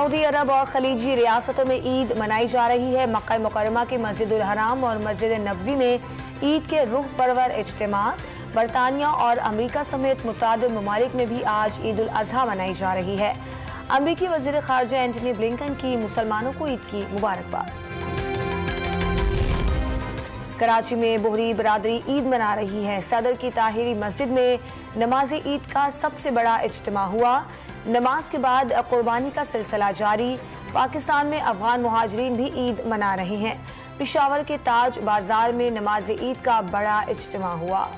Saudi अरब और खलीजी रियासतों में ईद मनाई जा रही है। मक्का मुकर्रमा की मस्जिदुल हराम और मस्जिद नबवी में ईद के रुख परवर इज्तिमा। बरतानिया और अमेरिका समेत मुतादिद ममालिक में भी आज ईद उल अजहा मनाई जा रही है। अमेरिकी वज़ीर ख़ारिजा एंटनी ब्लिंकन की मुसलमानों को ईद की मुबारकबाद। कराची में बोहरी बरादरी ईद मना रही है। सदर की ताहिरी मस्जिद में नमाज ईद का सबसे बड़ा इज्तिमा हुआ। नमाज के बाद कुर्बानी का सिलसिला जारी। पाकिस्तान में अफगान मुहाजिरीन भी ईद मना रहे हैं। पेशावर के ताज बाजार में नमाज ईद का बड़ा इज्तिमा हुआ।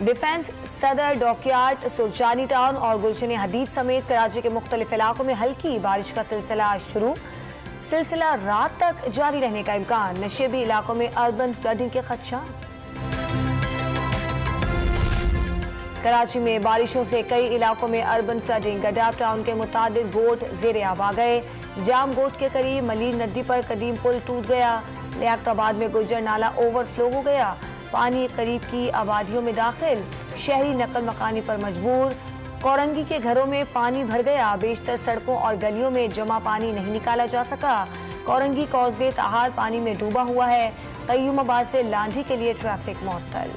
डिफेंस सदर, डॉकयार्ड, सुरजानी टाउन और गुलशन हदीद समेत कराची के मुख्तलिफ इलाकों में हल्की बारिश का सिलसिला शुरू। सिलसिला रात तक जारी रहने का इम्कान। नशेबी इलाकों में अर्बन फ्लडिंग के खदशात। कराची में बारिशों से कई इलाकों में अर्बन फ्लडिंग। गडाफ टाउन के मुताबिक गोट ज़ेरे आब आ गए। जाम गोट के करीब मलीर नदी पर कदीम पुल टूट गया। लियाकताबाद में गुजर नाला ओवरफ्लो हो गया। पानी करीब की आबादियों में दाखिल। शहरी नकल मकानी पर मजबूर। कोरंगी के घरों में पानी भर गया। बेशतर सड़कों और गलियों में जमा पानी नहीं निकाला जा सका। कोरंगी कॉजवे ताहार पानी में डूबा हुआ है। कयूमाबाद से लांढी के लिए ट्रैफिक मुअत्तल।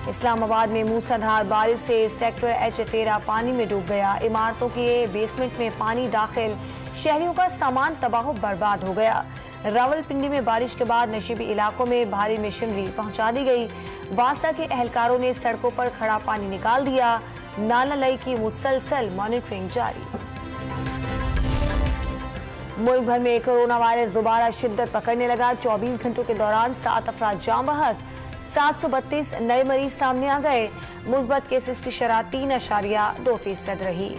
इस्लामाबाद में मूसलाधार बारिश से सेक्टर H13 पानी में डूब गया। इमारतों के बेसमेंट में पानी दाखिल। शहरियों का सामान तबाह बर्बाद हो गया। रावलपिंडी में बारिश के बाद नशीबी इलाकों में भारी मशीनरी पहुंचा दी गई। वासा के एहलकारों ने सड़कों पर खड़ा पानी निकाल दिया। नाला लई की मुसलसल मॉनिटरिंग जारी। मुल्क भर में कोरोना वायरस दोबारा शिद्दत पकड़ने लगा। 24 घंटों के दौरान 7 अफराद जान बहक। 732 नए मरीज सामने आ गए। मुस्बत केसेस की शरह 3.2% रही।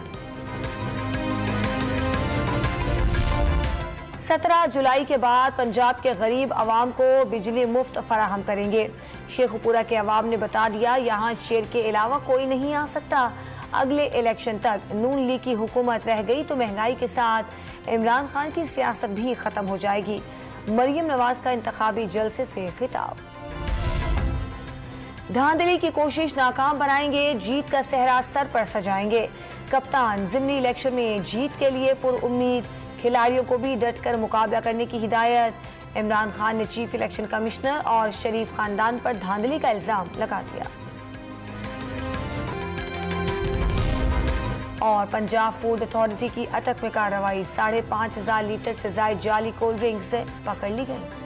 17 जुलाई के बाद पंजाब के गरीब आवाम को बिजली मुफ्त फराहम करेंगे। शेखुपुरा के अवाम ने बता दिया, यहाँ शेर के अलावा कोई नहीं आ सकता। अगले इलेक्शन तक नून लीग की हुकूमत रह गई तो महंगाई के साथ इमरान खान की सियासत भी खत्म हो जाएगी। मरियम नवाज का इंतखाबी जलसे से खिताब। धांधली की कोशिश नाकाम बनाएंगे, जीत का सेहरा सर पर सजाएंगे। कप्तान ज़िमनी इलेक्शन में जीत के लिए पुरउम्मीद। खिलाड़ियों को भी डटकर मुकाबला करने की हिदायत। इमरान खान ने चीफ इलेक्शन कमिश्नर और शरीफ खानदान पर धांधली का इल्जाम लगा दिया। और पंजाब फूड अथॉरिटी की अटक में कार्रवाई। 5,500 लीटर से ज्यादा जाली कोल्ड ड्रिंक्स पकड़ ली गई।